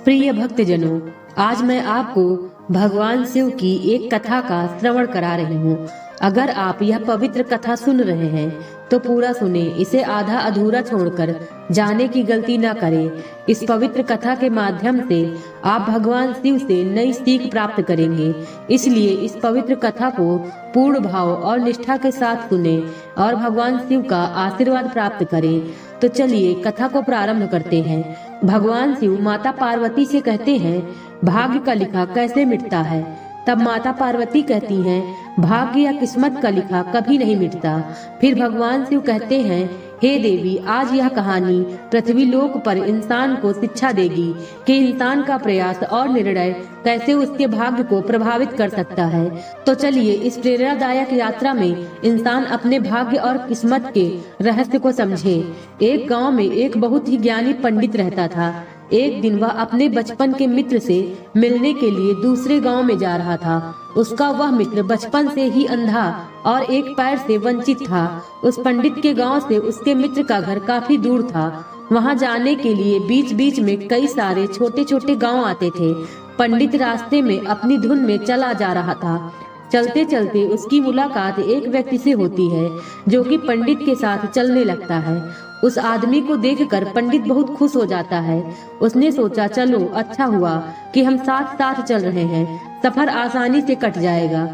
प्रिय भक्तजनों, आज मैं आपको भगवान शिव की एक कथा का श्रवण करा रही हूँ। अगर आप यह पवित्र कथा सुन रहे हैं तो पूरा सुने, इसे आधा अधूरा छोड़कर जाने की गलती न करें। इस पवित्र कथा के माध्यम से आप भगवान शिव से नई सीख प्राप्त करेंगे। इसलिए इस पवित्र कथा को पूर्ण भाव और निष्ठा के साथ सुने और भगवान शिव का आशीर्वाद प्राप्त करें। तो चलिए कथा को प्रारंभ करते हैं। भगवान शिव माता पार्वती से कहते हैं, भाग्य का लिखा कैसे मिटता है। तब माता पार्वती कहती हैं, भाग्य या किस्मत का लिखा कभी नहीं मिटता। फिर भगवान शिव कहते हैं, हे देवी, आज यह कहानी पृथ्वी लोक पर इंसान को शिक्षा देगी कि इंसान का प्रयास और निर्णय कैसे उसके भाग्य को प्रभावित कर सकता है। तो चलिए इस प्रेरणादायक यात्रा में इंसान अपने भाग्य और किस्मत के रहस्य को समझे। एक गांव में एक बहुत ही ज्ञानी पंडित रहता था। एक दिन वह अपने बचपन के मित्र से मिलने के लिए दूसरे गांव में जा रहा था। उसका वह मित्र बचपन से ही अंधा और एक पैर से वंचित था। उस पंडित के गांव से उसके मित्र का घर काफी दूर था। वहां जाने के लिए बीच बीच में कई सारे छोटे छोटे गांव आते थे। पंडित रास्ते में अपनी धुन में चला जा रहा था। चलते चलते उसकी मुलाकात एक व्यक्ति से होती है जो कि पंडित के साथ चलने लगता है। उस आदमी को देखकर पंडित बहुत खुश हो जाता है। उसने सोचा, चलो अच्छा हुआ कि हम साथ साथ चल रहे हैं, सफर आसानी से कट जाएगा।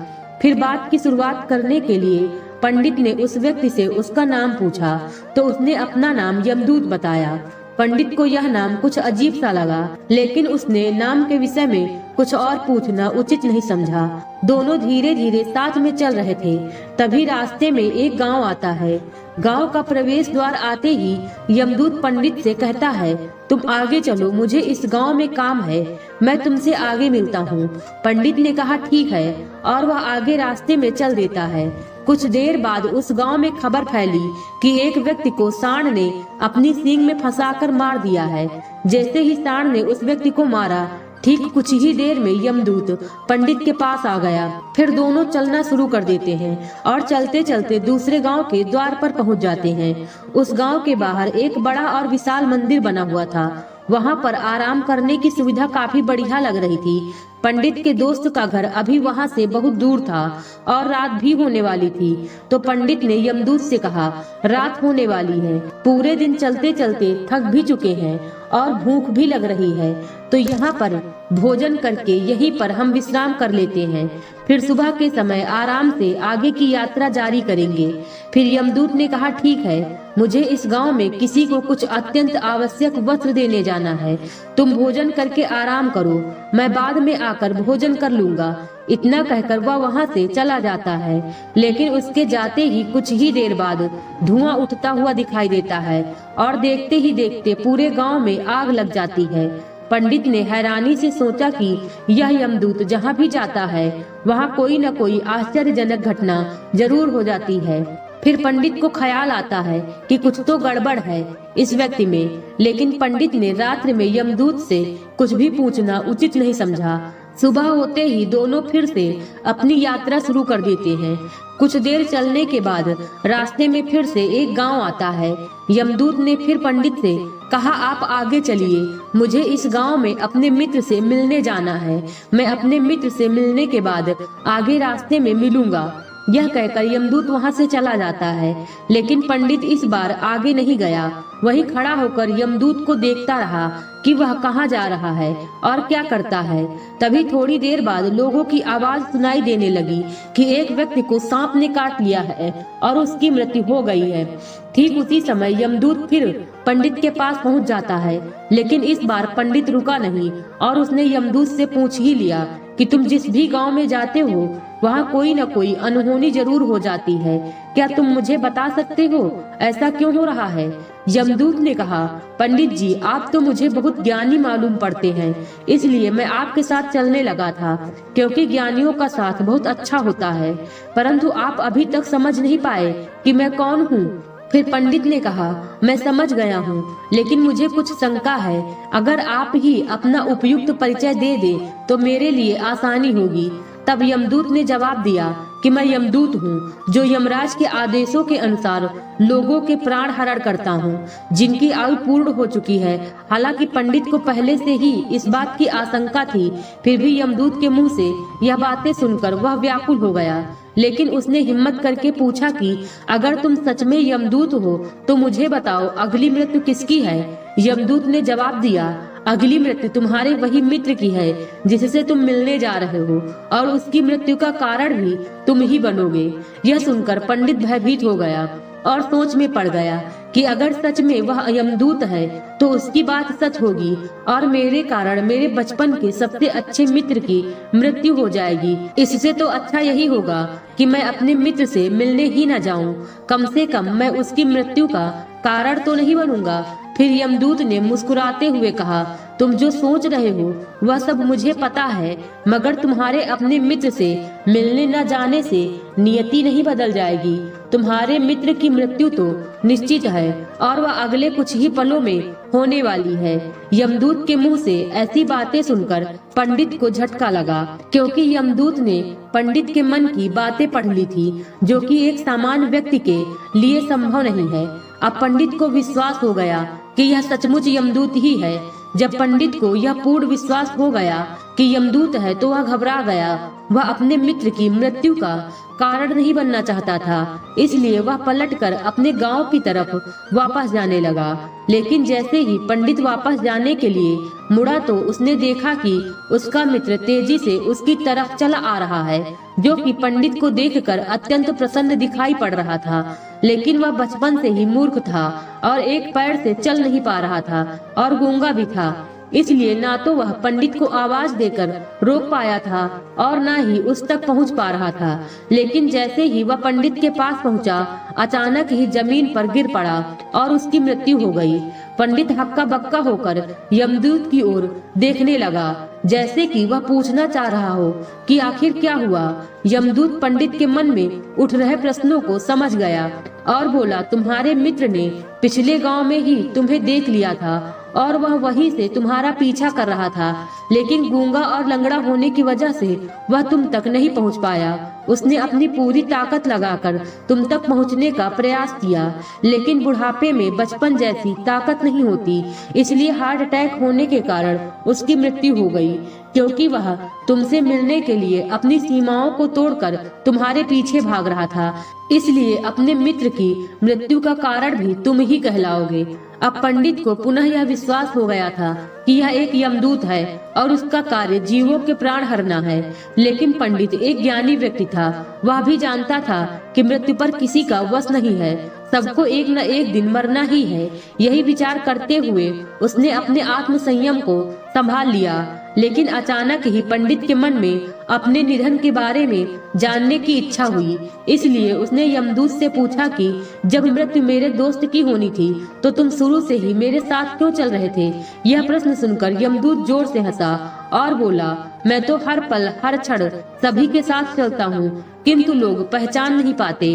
फिर बात की शुरुआत करने के लिए पंडित ने उस व्यक्ति से उसका नाम पूछा तो उसने अपना नाम यमदूत बताया। पंडित को यह नाम कुछ अजीब सा लगा, लेकिन उसने नाम के विषय में कुछ और पूछना उचित नहीं समझा। दोनों धीरे धीरे साथ में चल रहे थे। तभी रास्ते में एक गांव आता है। गांव का प्रवेश द्वार आते ही यमदूत पंडित से कहता है, तुम आगे चलो, मुझे इस गांव में काम है, मैं तुमसे आगे मिलता हूँ। पंडित ने कहा ठीक है और वह आगे रास्ते में चल देता है। कुछ देर बाद उस गांव में खबर फैली कि एक व्यक्ति को सांड ने अपनी सींग में फंसाकर मार दिया है। जैसे ही सांड ने उस व्यक्ति को मारा, ठीक कुछ ही देर में यमदूत पंडित के पास आ गया। फिर दोनों चलना शुरू कर देते हैं और चलते चलते दूसरे गांव के द्वार पर पहुंच जाते हैं। उस गांव के बाहर एक बड़ा और विशाल मंदिर बना हुआ था। वहां पर आराम करने की सुविधा काफी बढ़िया लग रही थी। पंडित के दोस्त का घर अभी वहां से बहुत दूर था और रात भी होने वाली थी। तो पंडित ने यमदूत से कहा, रात होने वाली है, पूरे दिन चलते चलते थक भी चुके हैं और भूख भी लग रही है, तो यहाँ पर भोजन करके यहीं पर हम विश्राम कर लेते हैं। फिर सुबह के समय आराम से आगे की यात्रा जारी करेंगे। फिर यमदूत ने कहा, ठीक है, मुझे इस गांव में किसी को कुछ अत्यंत आवश्यक वस्त्र देने जाना है। तुम भोजन करके आराम करो, मैं बाद में आकर भोजन कर लूंगा। इतना कहकर वह वहां से चला जाता है। लेकिन उसके जाते ही कुछ ही देर बाद धुआं उठता हुआ दिखाई देता है और देखते ही देखते पूरे गांव में आग लग जाती है। पंडित ने हैरानी से सोचा कि यह यमदूत जहाँ भी जाता है वहाँ कोई न कोई आश्चर्यजनक घटना जरूर हो जाती है। फिर पंडित को ख्याल आता है कि कुछ तो गड़बड़ है इस व्यक्ति में, लेकिन पंडित ने रात्रि में यमदूत से कुछ भी पूछना उचित नहीं समझा। सुबह होते ही दोनों फिर से अपनी यात्रा शुरू कर देते हैं। कुछ देर चलने के बाद रास्ते में फिर से एक गांव आता है। यमदूत ने फिर पंडित से कहा, आप आगे चलिए, मुझे इस गांव में अपने मित्र से मिलने जाना है। मैं अपने मित्र से मिलने के बाद आगे रास्ते में मिलूंगा। यह कहकर यमदूत वहां से चला जाता है। लेकिन पंडित इस बार आगे नहीं गया, वहीं खड़ा होकर यमदूत को देखता रहा कि वह कहाँ जा रहा है और क्या करता है। तभी थोड़ी देर बाद लोगों की आवाज सुनाई देने लगी कि एक व्यक्ति को सांप ने काट लिया है और उसकी मृत्यु हो गई है। ठीक उसी समय यमदूत फिर पंडित के पास पहुंच जाता है, लेकिन इस बार पंडित रुका नहीं और उसने यमदूत से पूछ ही लिया कि तुम जिस भी गांव में जाते हो वहाँ कोई न कोई अनहोनी जरूर हो जाती है, क्या तुम मुझे बता सकते हो ऐसा क्यों हो रहा है। यमदूत ने कहा, पंडित जी, आप तो मुझे बहुत ज्ञानी मालूम पड़ते हैं, इसलिए मैं आपके साथ चलने लगा था, क्योंकि ज्ञानियों का साथ बहुत अच्छा होता है, परंतु आप अभी तक समझ नहीं पाए कि मैं कौन हूँ। फिर पंडित ने कहा, मैं समझ गया हूँ, लेकिन मुझे कुछ शंका है। अगर आप ही अपना उपयुक्त परिचय दे दे तो मेरे लिए आसानी होगी। तब यमदूत ने जवाब दिया कि मैं यमदूत हूँ जो यमराज के आदेशों के अनुसार लोगों के प्राण हरण करता हूँ जिनकी आयु पूर्ण हो चुकी है। हालांकि पंडित को पहले से ही इस बात की आशंका थी, फिर भी यमदूत के मुंह से यह बातें सुनकर वह व्याकुल हो गया। लेकिन उसने हिम्मत करके पूछा कि अगर तुम सच में यमदूत हो तो मुझे बताओ अगली मृत्यु किसकी है। यमदूत ने जवाब दिया, अगली मृत्यु तुम्हारे वही मित्र की है जिससे तुम मिलने जा रहे हो, और उसकी मृत्यु का कारण भी तुम ही बनोगे। यह सुनकर पंडित भयभीत हो गया और सोच में पड़ गया कि अगर सच में वह यमदूत है तो उसकी बात सच होगी और मेरे कारण मेरे बचपन के सबसे अच्छे मित्र की मृत्यु हो जाएगी। इससे तो अच्छा यही होगा कि मैं अपने मित्र से मिलने ही न जाऊं। कम से कम मैं उसकी मृत्यु का कारण तो नहीं बनूंगा। फिर यमदूत ने मुस्कुराते हुए कहा, तुम जो सोच रहे हो वह सब मुझे पता है, मगर तुम्हारे अपने मित्र से मिलने न जाने से नियति नहीं बदल जाएगी। तुम्हारे मित्र की मृत्यु तो निश्चित है और वह अगले कुछ ही पलों में होने वाली है। यमदूत के मुंह से ऐसी बातें सुनकर पंडित को झटका लगा, क्योंकि यमदूत ने पंडित के मन की बातें पढ़ ली थी, जो कि एक सामान्य व्यक्ति के लिए संभव नहीं है। अब पंडित को विश्वास हो गया कि यह सचमुच यमदूत ही है। जब पंडित को यह पूर्ण विश्वास हो गया कि यमदूत है तो वह घबरा गया। वह अपने मित्र की मृत्यु का कारण नहीं बनना चाहता था, इसलिए वह पलटकर अपने गांव की तरफ वापस जाने लगा। लेकिन जैसे ही पंडित वापस जाने के लिए मुड़ा तो उसने देखा कि उसका मित्र तेजी से उसकी तरफ चला आ रहा है, जो कि पंडित को देखकर अत्यंत प्रसन्न दिखाई पड़ रहा था। लेकिन वह बचपन से ही मूर्ख था और एक पैर से चल नहीं पा रहा था और गूंगा भी था, इसलिए ना तो वह पंडित को आवाज देकर रोक पाया था और ना ही उस तक पहुंच पा रहा था। लेकिन जैसे ही वह पंडित के पास पहुंचा, अचानक ही जमीन पर गिर पड़ा और उसकी मृत्यु हो गई। पंडित हक्का बक्का होकर यमदूत की ओर देखने लगा, जैसे कि वह पूछना चाह रहा हो कि आखिर क्या हुआ। यमदूत पंडित के मन में उठ रहे प्रश्नों को समझ गया और बोला, तुम्हारे मित्र ने पिछले गांव में ही तुम्हें देख लिया था और वह वहीं से तुम्हारा पीछा कर रहा था, लेकिन गूंगा और लंगड़ा होने की वजह से वह तुम तक नहीं पहुंच पाया। उसने अपनी पूरी ताकत लगाकर तुम तक पहुंचने का प्रयास किया, लेकिन बुढ़ापे में बचपन जैसी ताकत नहीं होती, इसलिए हार्ट अटैक होने के कारण उसकी मृत्यु हो गई, क्योंकि वह तुमसे मिलने के लिए अपनी सीमाओं को तोड़कर तुम्हारे पीछे भाग रहा था। इसलिए अपने मित्र की मृत्यु का कारण भी तुम ही कहलाओगे। अब पंडित को पुनः यह विश्वास हो गया था कि यह एक यमदूत है और उसका कार्य जीवों के प्राण हरना है। लेकिन पंडित एक ज्ञानी व्यक्ति था, वह भी जानता था कि मृत्यु पर किसी का वश नहीं है, सबको एक न एक दिन मरना ही है। यही विचार करते हुए उसने अपने आत्म संयम को संभाल लिया। लेकिन अचानक ही पंडित के मन में अपने निधन के बारे में जानने की इच्छा हुई, इसलिए उसने यमदूत से पूछा कि जब मृत्यु मेरे दोस्त की होनी थी तो तुम शुरू से ही मेरे साथ क्यों चल रहे थे। यह प्रश्न सुनकर यमदूत जोर से हंसा और बोला, मैं तो हर पल हर क्षण सभी के साथ चलता हूँ, किंतु लोग पहचान नहीं पाते,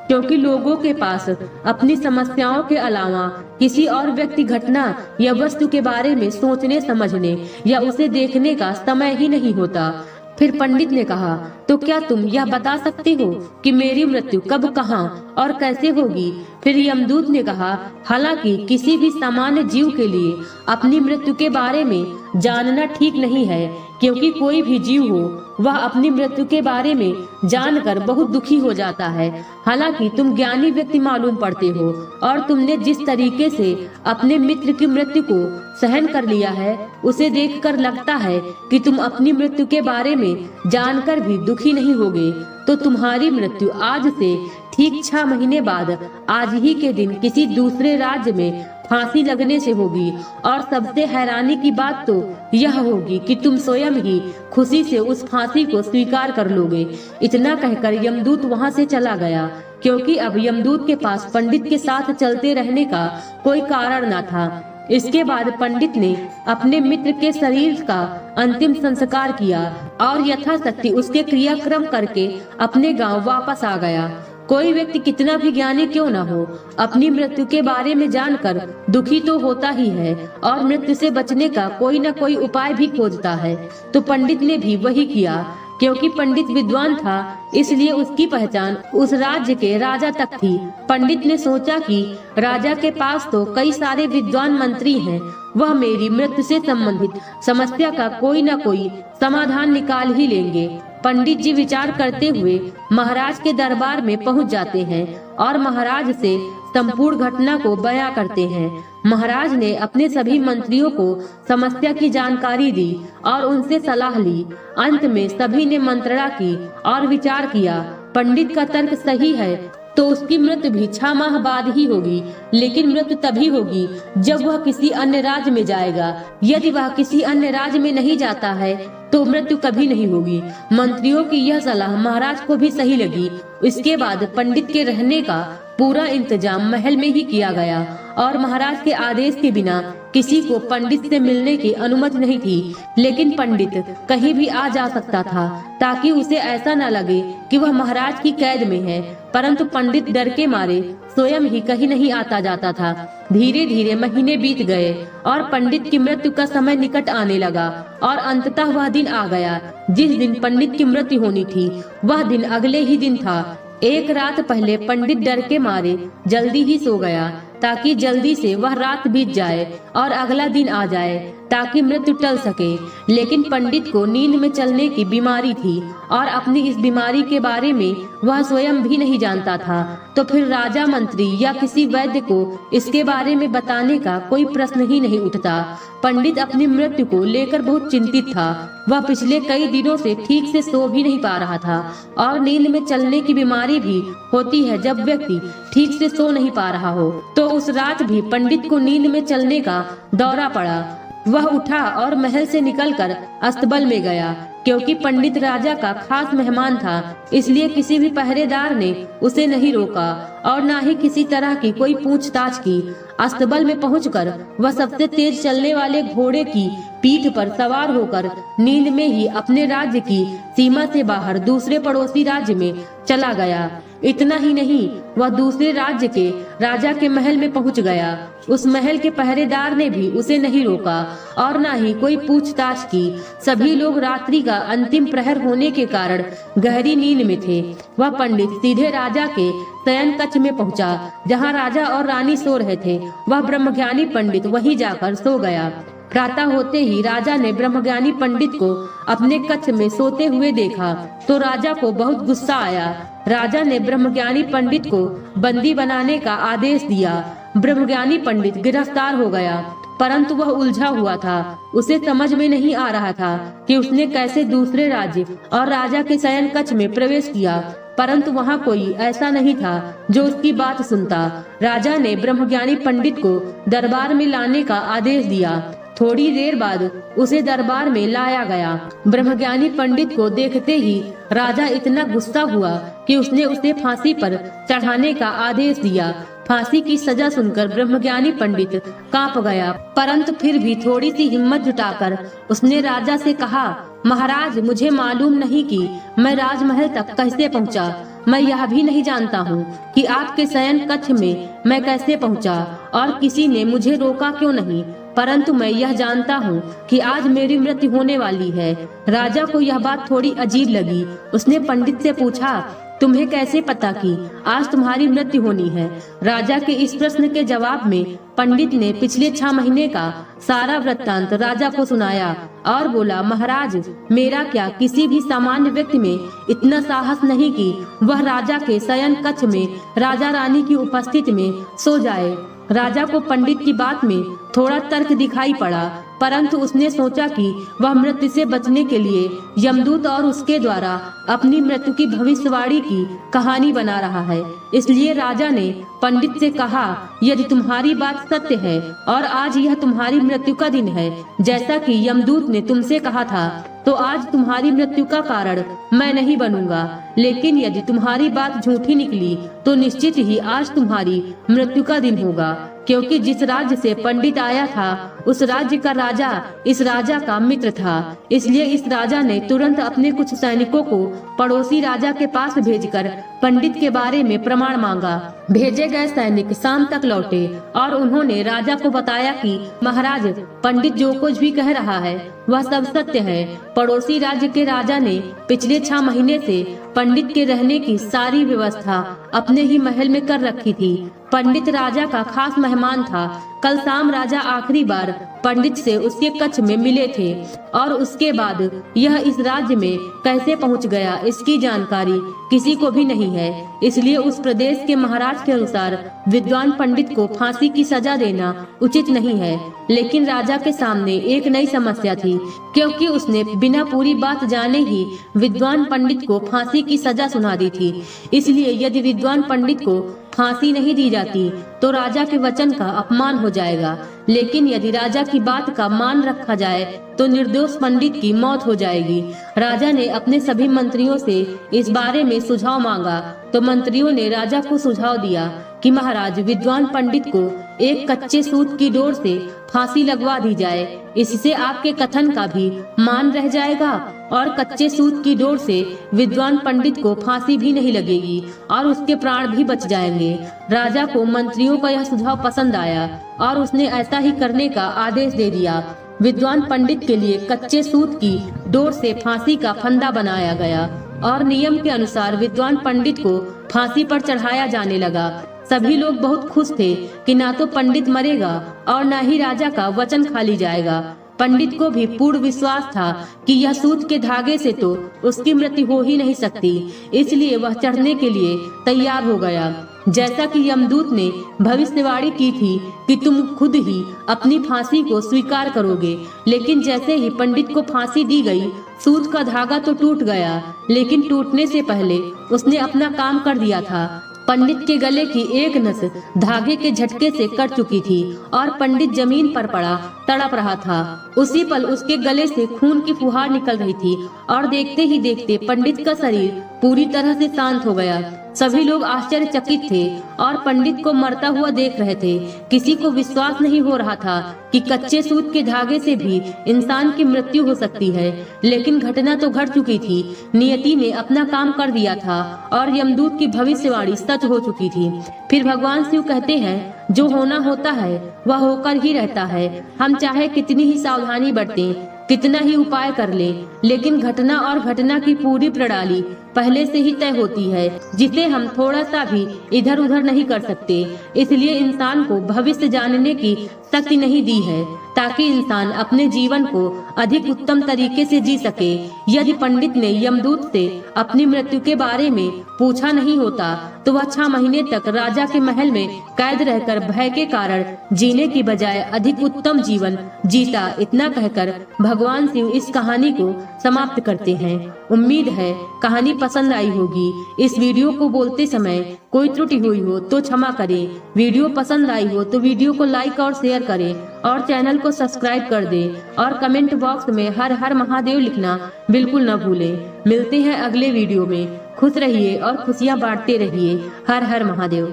क्योंकि लोगों के पास अपनी समस्याओं के अलावा किसी और व्यक्ति, घटना या वस्तु के बारे में सोचने समझने या उसे देखने का समय ही नहीं होता। फिर पंडित ने कहा, तो क्या तुम यह बता सकते हो कि मेरी मृत्यु कब, कहाँ और कैसे होगी। फिर यमदूत ने कहा, हालांकि किसी भी सामान्य जीव के लिए अपनी मृत्यु के बारे में जानना ठीक नहीं है, क्योंकि कोई भी जीव हो वह अपनी मृत्यु के बारे में जानकर बहुत दुखी हो जाता है। हालांकि तुम ज्ञानी व्यक्ति मालूम पड़ते हो और तुमने जिस तरीके से अपने मित्र की मृत्यु को सहन कर लिया है, उसे देखकर लगता है कि तुम अपनी मृत्यु के बारे में जानकर भी दुखी नहीं होगे। तो तुम्हारी मृत्यु आज से ठीक 6 महीने बाद आज ही के दिन किसी दूसरे राज्य में फांसी लगने से होगी। और सबसे हैरानी की बात तो यह होगी कि तुम स्वयं ही खुशी से उस फांसी को स्वीकार कर लोगे। इतना कहकर यमदूत वहां से चला गया, क्योंकि अब यमदूत के पास पंडित के साथ चलते रहने का कोई कारण न था। इसके बाद पंडित ने अपने मित्र के शरीर का अंतिम संस्कार किया और यथाशक्ति उसके क्रियाक्रम करके अपने गांव वापस आ गया। कोई व्यक्ति कितना भी ज्ञानी क्यों न हो, अपनी मृत्यु के बारे में जानकर दुखी तो होता ही है और मृत्यु से बचने का कोई न कोई उपाय भी खोजता है। तो पंडित ने भी वही किया। क्योंकि पंडित विद्वान था, इसलिए उसकी पहचान उस राज्य के राजा तक थी। पंडित ने सोचा कि राजा के पास तो कई सारे विद्वान मंत्री हैं, वह मेरी मृत्यु से संबंधित समस्या का कोई न कोई समाधान निकाल ही लेंगे। पंडित जी विचार करते हुए महाराज के दरबार में पहुंच जाते हैं और महाराज से संपूर्ण घटना को बयां करते हैं। महाराज ने अपने सभी मंत्रियों को समस्या की जानकारी दी और उनसे सलाह ली। अंत में सभी ने मंत्रणा की और विचार किया। पंडित का तर्क सही है तो उसकी मृत्यु भी 6 माह बाद ही होगी, लेकिन मृत्यु तभी होगी जब वह किसी अन्य राज्य में जाएगा। यदि वह किसी अन्य राज्य में नहीं जाता है तो मृत्यु कभी नहीं होगी। मंत्रियों की यह सलाह महाराज को भी सही लगी। इसके बाद पंडित के रहने का पूरा इंतजाम महल में ही किया गया और महाराज के आदेश के बिना किसी को पंडित से मिलने की अनुमति नहीं थी। लेकिन पंडित कहीं भी आ जा सकता था ताकि उसे ऐसा न लगे कि वह महाराज की कैद में है, परंतु पंडित डर के मारे स्वयं ही कहीं नहीं आता जाता था। धीरे धीरे महीने बीत गए और पंडित की मृत्यु का समय निकट आने लगा और अंततः वह दिन आ गया जिस दिन पंडित की मृत्यु होनी थी। वह दिन अगले ही दिन था। एक रात पहले पंडित डर के मारे जल्दी ही सो गया ताकि जल्दी से वह रात बीत जाए और अगला दिन आ जाए ताकि मृत्यु टल सके। लेकिन पंडित को नींद में चलने की बीमारी थी और अपनी इस बीमारी के बारे में वह स्वयं भी नहीं जानता था। तो फिर राजा, मंत्री या किसी वैद्य को इसके बारे में बताने का कोई प्रश्न ही नहीं उठता। पंडित अपनी मृत्यु को लेकर बहुत चिंतित था। वह पिछले कई दिनों से ठीक से सो भी नहीं पा रहा था और नींद में चलने की बीमारी भी होती है जब व्यक्ति ठीक से सो नहीं पा रहा हो। तो उस रात भी पंडित को नींद में चलने का दौरा पड़ा। वह उठा और महल से निकलकर अस्तबल में गया। क्योंकि पंडित राजा का खास मेहमान था, इसलिए किसी भी पहरेदार ने उसे नहीं रोका और न ही किसी तरह की कोई पूछताछ की। अस्तबल में पहुंचकर वह सबसे तेज चलने वाले घोड़े की पीठ पर सवार होकर नींद में ही अपने राज्य की सीमा से बाहर दूसरे पड़ोसी राज्य में चला गया। इतना ही नहीं, वह दूसरे राज्य के राजा के महल में पहुंच गया। उस महल के पहरेदार ने भी उसे नहीं रोका और न ही कोई पूछताछ की। सभी लोग रात्रि का अंतिम प्रहर होने के कारण गहरी नींद में थे। वह पंडित सीधे राजा के शयन कक्ष में पहुंचा, जहां राजा और रानी सो रहे थे। वह ब्रह्मज्ञानी पंडित वहीं जाकर सो गया। प्रातः होते ही राजा ने ब्रह्मज्ञानी पंडित को अपने कक्ष में सोते हुए देखा तो राजा को बहुत गुस्सा आया। राजा ने ब्रह्मज्ञानी पंडित को बंदी बनाने का आदेश दिया। ब्रह्मज्ञानी पंडित गिरफ्तार हो गया, परंतु वह उलझा हुआ था। उसे समझ में नहीं आ रहा था कि उसने कैसे दूसरे राज्य और राजा के शयन कक्ष में प्रवेश किया, परंतु वहाँ कोई ऐसा नहीं था जो उसकी बात सुनता। राजा ने ब्रह्मज्ञानी पंडित को दरबार में लाने का आदेश दिया। थोड़ी देर बाद उसे दरबार में लाया गया। ब्रह्मज्ञानी पंडित को देखते ही राजा इतना गुस्सा हुआ कि उसने उसे फांसी पर चढ़ाने का आदेश दिया। फांसी की सजा सुनकर ब्रह्मज्ञानी पंडित कांप गया, परंतु फिर भी थोड़ी सी हिम्मत जुटाकर उसने राजा से कहा, महाराज, मुझे मालूम नहीं कि मैं राजमहल तक कैसे पहुंचा। मैं यह भी नहीं जानता हूँ कि आपके शयन कक्ष में मैं कैसे पहुँचा और किसी ने मुझे रोका क्यों नहीं, परंतु मैं यह जानता हूँ कि आज मेरी मृत्यु होने वाली है। राजा को यह बात थोड़ी अजीब लगी। उसने पंडित से पूछा, तुम्हें कैसे पता कि आज तुम्हारी मृत्यु होनी है? राजा के इस प्रश्न के जवाब में पंडित ने पिछले 6 महीने का सारा वृत्तांत राजा को सुनाया और बोला, महाराज, मेरा क्या किसी भी सामान्य व्यक्ति में इतना साहस नहीं कि वह राजा के शयन कक्ष में राजा रानी की उपस्थिति में सो जाए। राजा को पंडित की बात में थोड़ा तर्क दिखाई पड़ा, परंतु उसने सोचा कि वह मृत्यु से बचने के लिए यमदूत और उसके द्वारा अपनी मृत्यु की भविष्यवाणी की कहानी बना रहा है। इसलिए राजा ने पंडित से कहा, यदि तुम्हारी बात सत्य है और आज यह तुम्हारी मृत्यु का दिन है, जैसा कि यमदूत ने तुमसे कहा था, तो आज तुम्हारी मृत्यु का कारण मैं नहीं बनूंगा। लेकिन यदि तुम्हारी बात झूठी निकली तो निश्चित ही आज तुम्हारी मृत्यु का दिन होगा, क्योंकि जिस राज्य से पंडित आया था उस राज्य का राजा इस राजा का मित्र था। इसलिए इस राजा ने तुरंत अपने कुछ सैनिकों को पड़ोसी राजा के पास भेजकर पंडित के बारे में प्रमाण मांगा। भेजे गए सैनिक शाम तक लौटे और उन्होंने राजा को बताया कि महाराज, पंडित जो कुछ भी कह रहा है वह सब सत्य है। पड़ोसी राज्य के राजा ने पिछले 6 महीने से पंडित के रहने की सारी व्यवस्था अपने ही महल में कर रखी थी। पंडित राजा का खास मेहमान था। कल शाम राजा आखिरी बार पंडित से उसके कक्ष में मिले थे और उसके बाद यह इस राज्य में कैसे पहुंच गया इसकी जानकारी किसी को भी नहीं है। इसलिए उस प्रदेश के महाराज के अनुसार विद्वान पंडित को फांसी की सजा देना उचित नहीं है। लेकिन राजा के सामने एक नई समस्या थी, क्योंकि उसने बिना पूरी बात जाने ही विद्वान पंडित को फांसी की सजा सुना दी थी। इसलिए यदि विद्वान पंडित को फांसी नहीं दी जाती तो राजा के वचन का अपमान हो जाएगा, लेकिन यदि राजा की बात का मान रखा जाए तो निर्दोष पंडित की मौत हो जाएगी। राजा ने अपने सभी मंत्रियों से इस बारे में सुझाव मांगा तो मंत्रियों ने राजा को सुझाव दिया कि महाराज, विद्वान पंडित को एक कच्चे सूत की डोर से फांसी लगवा दी जाए। इससे आपके कथन का भी मान रह जाएगा और कच्चे सूत की डोर से विद्वान पंडित को फांसी भी नहीं लगेगी और उसके प्राण भी बच जाएंगे। राजा को मंत्रियों का यह सुझाव पसंद आया और उसने ऐसा ही करने का आदेश दे दिया। विद्वान पंडित के लिए कच्चे सूत की डोर से फांसी का फंदा बनाया गया और नियम के अनुसार विद्वान पंडित को फांसी पर चढ़ाया जाने लगा। सभी लोग बहुत खुश थे कि ना तो पंडित मरेगा और न ही राजा का वचन खाली जाएगा। पंडित को भी पूर्ण विश्वास था कि यह सूत के धागे से तो उसकी मृत्यु हो ही नहीं सकती, इसलिए वह चढ़ने के लिए तैयार हो गया। जैसा कि यमदूत ने भविष्यवाणी की थी कि तुम खुद ही अपनी फांसी को स्वीकार करोगे, लेकिन जैसे ही पंडित को फांसी दी गई, सूत का धागा तो टूट गया, लेकिन टूटने से पहले उसने अपना काम कर दिया था। पंडित के गले की एक नस धागे के झटके से कट चुकी थी और पंडित जमीन पर पड़ा तड़प रहा था। उसी पल उसके गले से खून की फुहार निकल रही थी और देखते ही देखते पंडित का शरीर पूरी तरह से शांत हो गया। सभी लोग आश्चर्यचकित थे और पंडित को मरता हुआ देख रहे थे। किसी को विश्वास नहीं हो रहा था कि कच्चे सूत के धागे से भी इंसान की मृत्यु हो सकती है, लेकिन घटना तो घट चुकी थी। नियति ने अपना काम कर दिया था और यमदूत की भविष्यवाणी सच हो चुकी थी। फिर भगवान शिव कहते हैं, जो होना होता है वह होकर ही रहता है। हम चाहे कितनी ही सावधानी बरतें, कितना ही उपाय कर ले, लेकिन घटना और घटना की पूरी प्रणाली पहले से ही तय होती है, जिसे हम थोड़ा सा भी इधर उधर नहीं कर सकते। इसलिए इंसान को भविष्य जानने की शक्ति नहीं दी है, ताकि इंसान अपने जीवन को अधिक उत्तम तरीके से जी सके। यदि पंडित ने यमदूत से अपनी मृत्यु के बारे में पूछा नहीं होता तो वह 6 महीने तक राजा के महल में कैद रहकर भय के कारण जीने की बजाय अधिक उत्तम जीवन जीता। इतना कहकर भगवान शिव इस कहानी को समाप्त करते हैं। उम्मीद है कहानी पसंद आई होगी। इस वीडियो को बोलते समय कोई त्रुटि हुई हो तो क्षमा करें। वीडियो पसंद आई हो तो वीडियो को लाइक और शेयर करें और चैनल को सब्सक्राइब कर दें और कमेंट बॉक्स में हर हर महादेव लिखना बिल्कुल न भूलें। मिलते हैं अगले वीडियो में। खुश रहिए और खुशियाँ बांटते रहिए। हर हर महादेव।